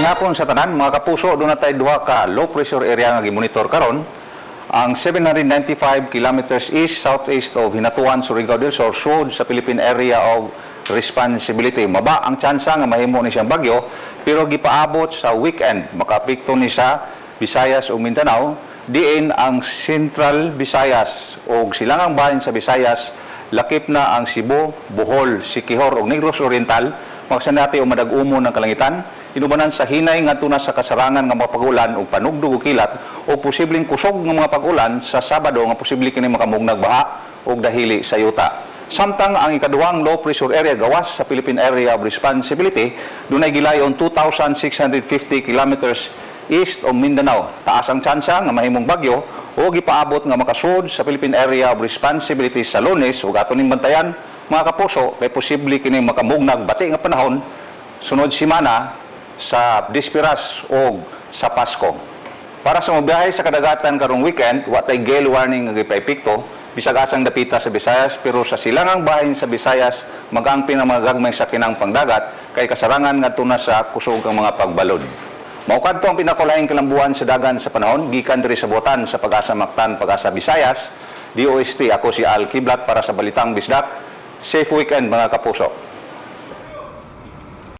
hapon sa tanan, mga kapuso, doon na tayo duha ka low pressure area nga gimonitor karon. Ang 795 kilometers east southeast of Hinatuan, Surigao del Sur, sud sa Philippine Area of Responsibility. Maba ang tsansa nga mahimo ni siyang bagyo, pero gipaabot sa weekend makapikto ni sa Visayas o Mindanao, diin ang Central Visayas o silangang bahin sa Visayas, lakip na ang Cebu, Bohol, Siquijor ug Negros Oriental, magsanati o madag-umo ng kalangitan, inubanan sa hinay nga tuna sa kasarangan nga mga pag-ulan o panugdog o kilat o posibleng kusog ng mga pag-ulan sa Sabado nga posible kini makamugnag baha o dahili sa yuta. Samtang ang ikaduhang low pressure area gawas sa Philippine Area of Responsibility, dunay gilayon 2,650 kilometers east of Mindanao. Taas ang tsansa nga mahimong bagyo o gipaabot nga makasud sa Philippine Area of Responsibility sa Lunes ug ato ning bantayan mga kapuso kay posible kini makamugnag bati nga panahon sunod semana sa Disperas o sa Pasko. Para sa mobiyahe sa kadagatan karong weekend, watay gale warning nga gipaipikto bisag asang dapita sa Visayas, pero sa silangang bahin sa Visayas mag-angpin ang mga gagmay sa kinang pangdagat kay kasarangan ngadto na sa kusog ang mga pagbalod. Mao kadto ang pinakulaing kalambuan sa dagan sa panahon gikan diri sa Botan sa Pag-asa Mactan, Pag-asa Visayas, DOST. Ako si Al Kiblat para sa Balitang Bisdak. Safe weekend mga kapuso.